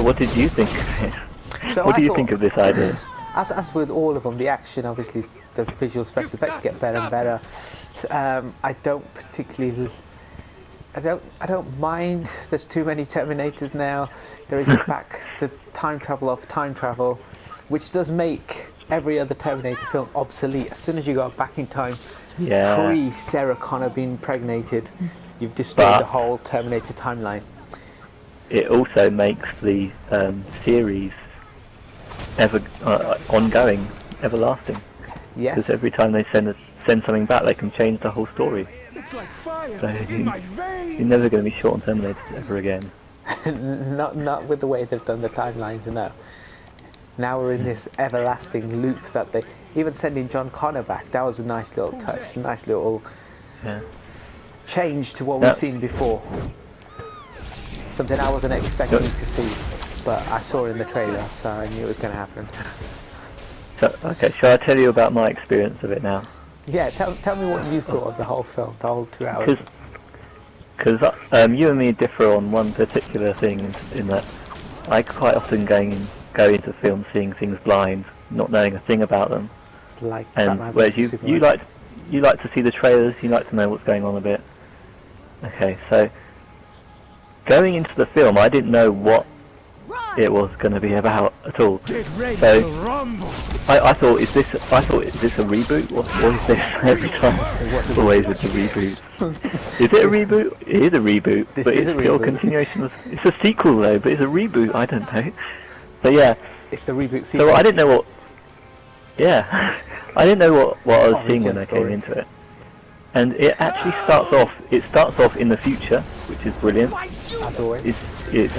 what did you think? So What do you think of this idea? As with all of them, the action, obviously, the visual special effects get better and better. I don't particularly, I don't mind. There's too many Terminators now. There is the time travel of time travel, which does make every other Terminator film obsolete. As soon as you go back in time, Yeah. pre-Sarah Connor being impregnated, you've destroyed the whole Terminator timeline. It also makes the series ongoing, everlasting. Yes. Because every time they send something back, they can change the whole story. So you're never going to be short on Terminators ever again. not with the way they've done the timelines, no. Now we're in this everlasting loop that they even sending John Connor back. That was a nice little touch, nice little change to what we've seen before. Something I wasn't expecting to see, but I saw it in the trailer, so I knew it was going to happen. So, okay, shall I tell you about my experience of it now? Yeah, tell me what you thought of the whole film, the whole 2 hours. Because you and me differ on one particular thing, in that I quite often go into films seeing things blind, not knowing a thing about them. Like and Batman whereas vs you like to see the trailers, you like to know what's going on a bit. Okay, so going into the film, I didn't know what it was going to be about at all. So I thought, is this a reboot? What is this? Every time, always it's a reboot. Is it a reboot? It is a reboot, but it's still a continuation of. It's a sequel though, but it's a reboot. I don't know. But yeah, it's the reboot sequel. So I didn't know what. Yeah, I didn't know what I was seeing when I came into it. And it actually starts off in the future, which is brilliant. As always. It's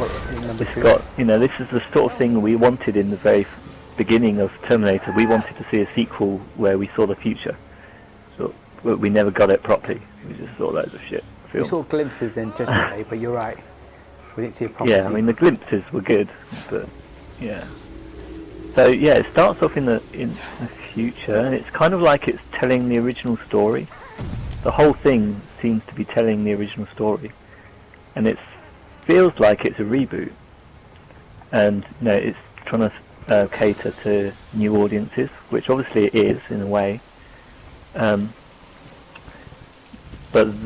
got, this is the sort of thing we wanted in the very beginning of Terminator. We wanted to see a sequel where we saw the future, but we never got it properly. We just saw loads of shit. We saw glimpses in Judgment Day, but you're right. We didn't see a proper sequel. I mean the glimpses were good, but yeah. So yeah, it starts off in the future, and it's kind of like it's telling the original story. The whole thing seems to be telling the original story, and it feels like it's a reboot, and it's trying to cater to new audiences, which obviously it is in a way. But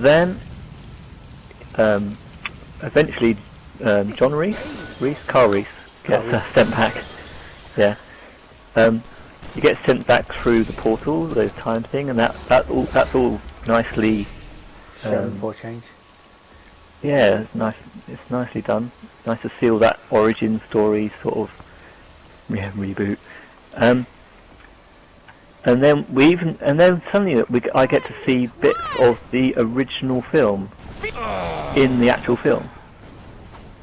then eventually John Carl Reese gets sent back. Yeah. He gets sent back through the portal, the time thing, and that's all nicely shown for change. Yeah, it's nice. It's nicely done. It's nice to see all that origin story sort of reboot. And then suddenly I get to see bits of the original film in the actual film,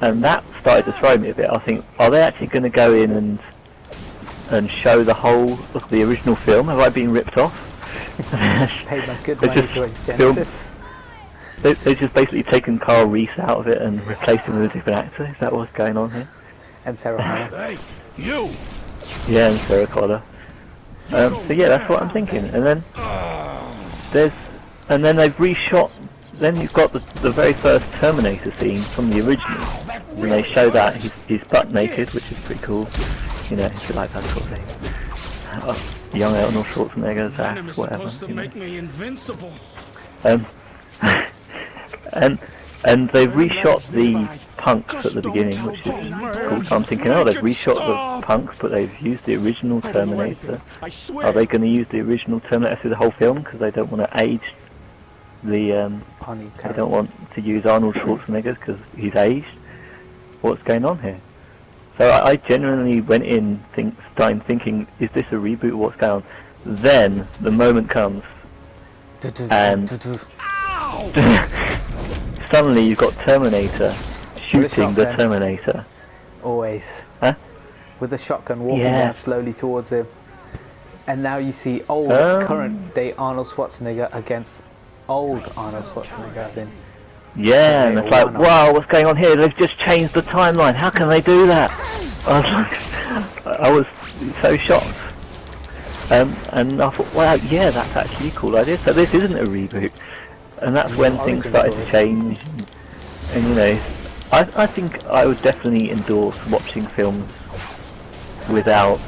and that started to throw me a bit. I think, are they actually going to go in and show the whole of the original film? Have I been ripped off? Paid my good money to a Genisys. They've just basically taken Carl Reese out of it and replaced him with a different actor. Is that what's going on here? And Sarah Connor. Hey, you! Yeah, and Sarah Connor. So yeah, that's what I'm thinking. And then they've reshot. Then you've got the very first Terminator scene from the original, and they show that he's butt naked, which is pretty cool. If you like that sort of thing. Young Arnold Schwarzenegger's ass, whatever. To make me invincible. And they've reshot the punks at the beginning, which is cool. So I'm thinking, they've reshot the punks, but they've used the original Terminator. Are they going to use the original Terminator through the whole film because they don't want to age the? They don't want to use Arnold Schwarzenegger because he's aged. What's going on here? So I genuinely went in thinking, is this a reboot? What's going on? Then the moment comes, and suddenly you've got Terminator shooting the Terminator. Always. Huh? With a shotgun walking down slowly towards him. And now you see old, current day Arnold Schwarzenegger against old Arnold Schwarzenegger, as in. Yeah, and it's like, wow, what's going on here? They've just changed the timeline. How can they do that? I was so shocked. And I thought, wow, yeah, that's actually a cool idea. So this isn't a reboot. And that's when things started to change. And I think I would definitely endorse watching films without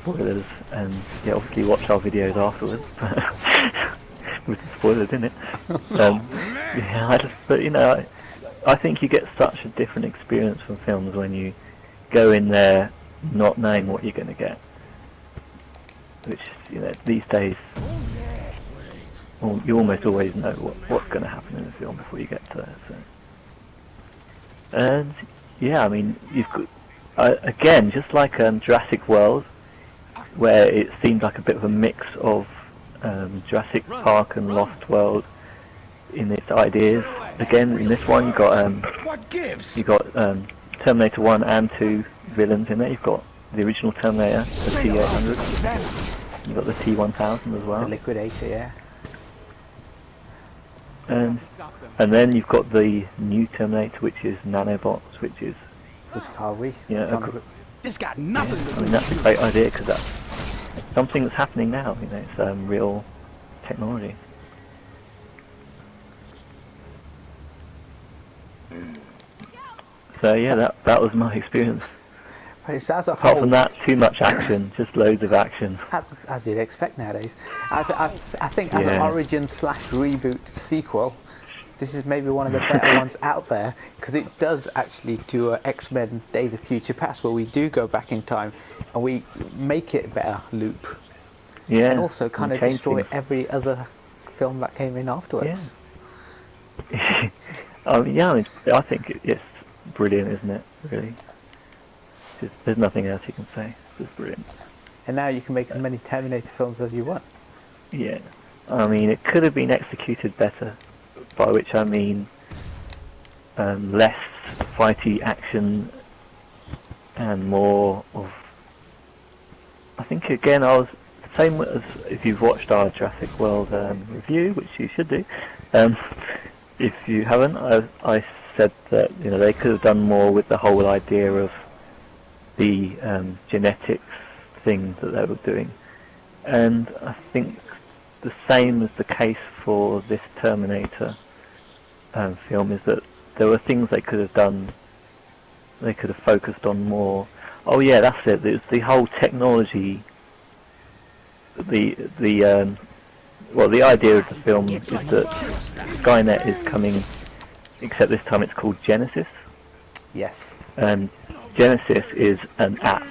spoilers, and yeah, obviously watch our videos afterwards with the spoilers in it. Yeah, but you know, I think you get such a different experience from films when you go in there not knowing what you're going to get, which, you know, these days you almost always know what's going to happen in the film before you get to it. So. And yeah, I mean, you've got again, just like Jurassic World, where it seemed like a bit of a mix of Jurassic Park and Lost World in its ideas. Again, in this one, you got What gives? Terminator 1 and 2 villains in there. You've got the original Terminator, the T-800. You've got the T-1000 as well. The Liquidator, yeah. And then you've got the new Terminator, which is nanobots, which is Carl Reese. This got nothing to do I mean, that's a great idea, because that's something that's happening now. You know, it's real technology. So yeah, that was my experience. But it's as a Apart whole, from that, too much action, just loads of action. as you'd expect nowadays. I think as an origin/reboot sequel, this is maybe one of the better ones out there, because it does actually do a X-Men Days of Future Past, where we do go back in time and we make it a better loop. Yeah. And also kind of change destroy things. every other film that came in afterwards. I mean, I think it's brilliant, isn't it? Really. There's nothing else you can say. It's just brilliant. And now you can make as many Terminator films as you want. Yeah. I mean, it could have been executed better, by which I mean less fighty action and more of... I think, again, I was... Same as if you've watched our Jurassic World review, which you should do. If you haven't, I said that, you know, they could have done more with the whole idea of the genetics thing that they were doing, and I think the same is the case for this Terminator film, is that there were things they could have done, they could have focused on more. Oh yeah, that's it. It's the whole technology. The idea of the film is that Skynet is coming, except this time it's called Genisys. Yes. And Genisys is an app,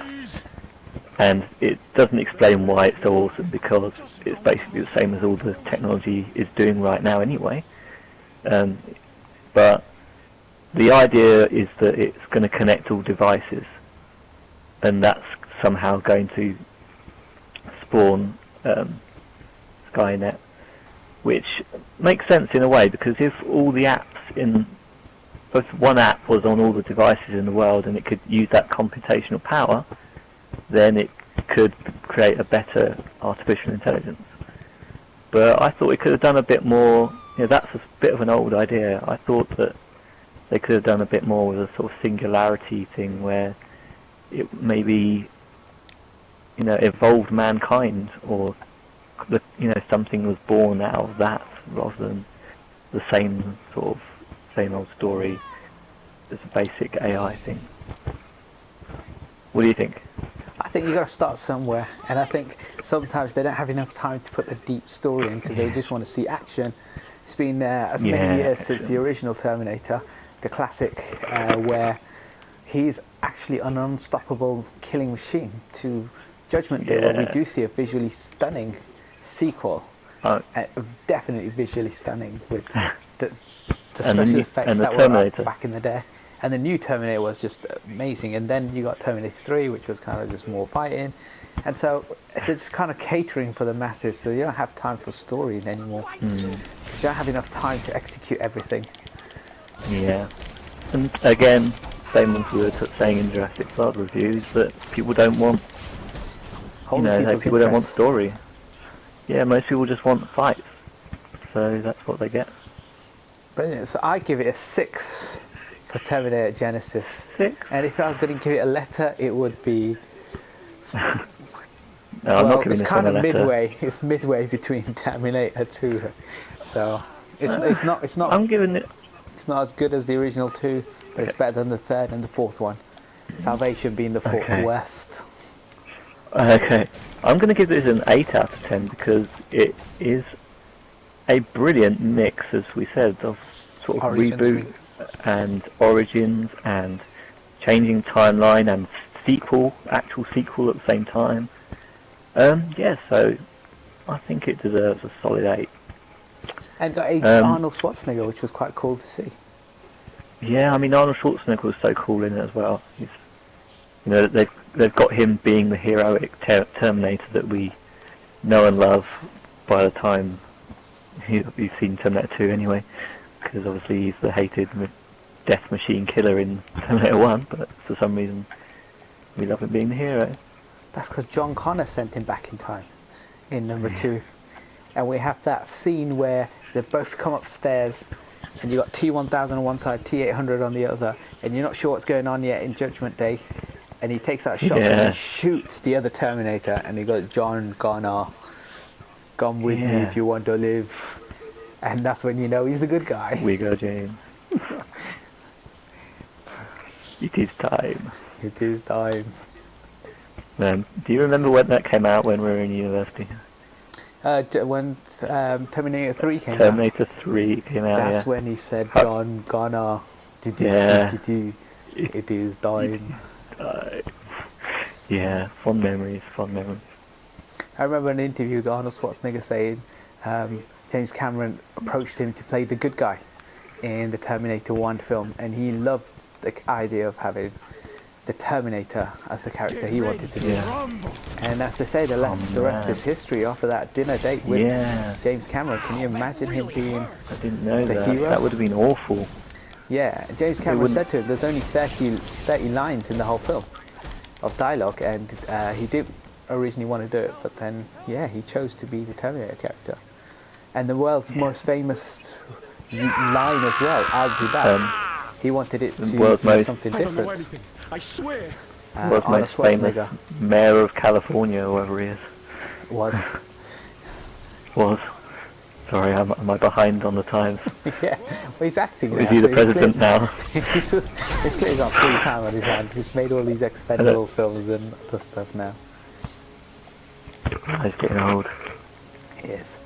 and it doesn't explain why it's so awesome, because it's basically the same as all the technology is doing right now anyway. But the idea is that it's going to connect all devices, and that's somehow going to spawn Skynet, which makes sense in a way, because if all the apps in... If one app was on all the devices in the world and it could use that computational power, then it could create a better artificial intelligence. But I thought we could have done a bit more. You know, that's a bit of an old idea. I thought that they could have done a bit more with a sort of singularity thing, where it maybe, you know, evolved mankind, or something was born out of that, rather than the same old story as a basic AI thing. What do you think? I think you've got to start somewhere, and I think sometimes they don't have enough time to put the deep story in, because they just want to see action. It's been as many years since the original Terminator, the classic, where he's actually an unstoppable killing machine, to Judgment Day, where we do see a visually stunning sequel. Definitely visually stunning, with the special effects that were back in the day. And the new Terminator was just amazing. And then you got Terminator 3, which was kind of just more fighting. And so they're just kind of catering for the masses, so you don't have time for story anymore. Because you don't have enough time to execute everything. Yeah. And again, same as we were saying in Jurassic World reviews, that people don't want... people don't want story. Yeah, most people just want fights. So that's what they get. Brilliant. So I give it a 6 for Terminator Genisys. 6? And if I was going to give it a letter, it would be... No, I'm not giving it's this kind one a of letter. midway. It's midway between Terminator 2. So it's not. I'm giving it... It's not as good as the original 2, but it's better than the third and the fourth one. Salvation being the fourth Okay. worst. Okay, I'm going to give this an 8 out of 10 because it is a brilliant mix, as we said, of sort of Origins, reboot and origins and changing timeline and actual sequel at the same time. Yeah, so I think it deserves a solid 8. And got aged Arnold Schwarzenegger, which was quite cool to see. Yeah, I mean Arnold Schwarzenegger was so cool in it as well. They've got him being the heroic Terminator that we know and love by the time you've seen Terminator 2 anyway, because obviously he's the hated death machine killer in Terminator 1, but for some reason we love him being the hero. That's because John Connor sent him back in time in number 2. And we have that scene where they both come upstairs and you got T-1000 on one side, T-800 on the other, and you're not sure what's going on yet in Judgment Day. And he takes out a shotgun and shoots the other Terminator, and he goes, "John Connor, come with me if you want to live." And that's when you know he's the good guy. We go, James. It is time. It is time. Do you remember when that came out when we were in university? When Terminator 3 came out. Terminator 3 came out, That's when he said, "John Connor, it is time." Yeah, fond memories. I remember an interview with Arnold Schwarzenegger saying James Cameron approached him to play the good guy in the Terminator 1 film, and he loved the idea of having the Terminator as the character he wanted to be. And as they say, the rest is history. After that dinner date with James Cameron, can you imagine him being I didn't know the that. hero? That would have been awful. Yeah, James Cameron said to him, there's only 30 lines in the whole film of dialogue, and he did originally want to do it, but then, he chose to be the Terminator character. And the world's most famous line as well, I'll be back. He wanted it to be something different. I swear. World's most famous mayor of California, whoever he is. Was. Sorry, am I behind on the times? Yeah, well, he's acting now. Is he the president now? He's clearly got free time on his hands. He's made all these expendable films and other stuff now. He's getting old. He is.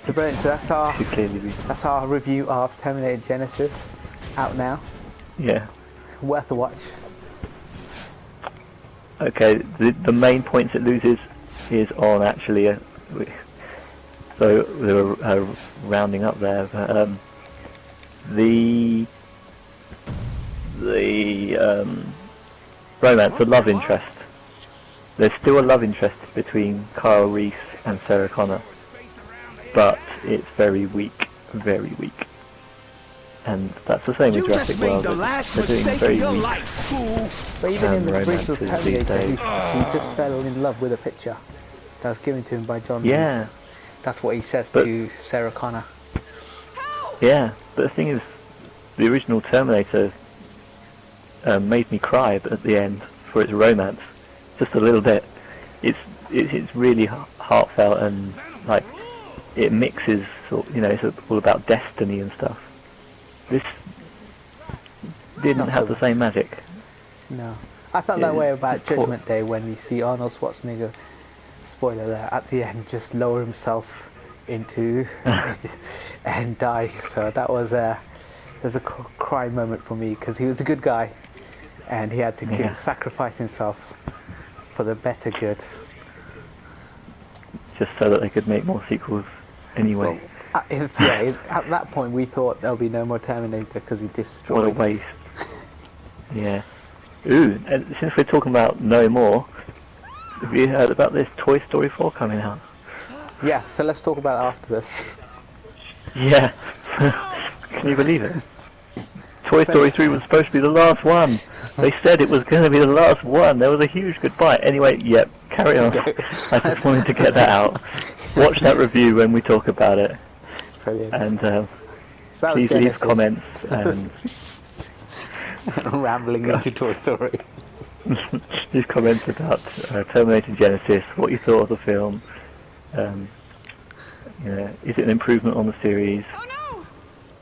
So brilliant, so that's our review of Terminator Genisys, out now. Yeah. Worth a watch. Okay, the main points it loses is on actually, so we were rounding up there, but the romance, the love interest, there's still a love interest between Kyle Reese and Sarah Connor, but it's very weak, and that's the same with Jurassic World. They're doing very weak. But even in the original Terminator, he just fell in love with a picture that was given to him by John Reese. That's what he says to Sarah Connor. Yeah, but the thing is, the original Terminator made me cry at the end for its romance, just a little bit. It's really heartfelt, and like it mixes, it's all about destiny and stuff. This didn't have the same magic. No, I felt that way about Judgment Day when you see Arnold Schwarzenegger, spoiler there, at the end just lower himself into and die. So that was there's a cry moment for me, because he was a good guy and he had to sacrifice himself for the better good. Just so that they could make more sequels anyway. Well, at that point we thought there'll be no more Terminator because he destroyed. What a waste. Yeah. Ooh, and since we're talking about no more, have you heard about this Toy Story 4 coming out? Yeah, so let's talk about it after this. Yeah. Can you believe it? Toy Story 3 was supposed to be the last one. They said it was going to be the last one. There was a huge goodbye. Anyway, carry on. I just wanted to get that out. Watch that review when we talk about it. Brilliant. And please leave comments. And rambling into Toy Story. Leave comments about Terminator Genisys, what you thought of the film. Is it an improvement on the series?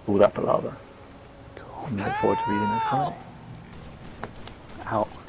All that palaver. Cool. I look forward to reading those comments. Out.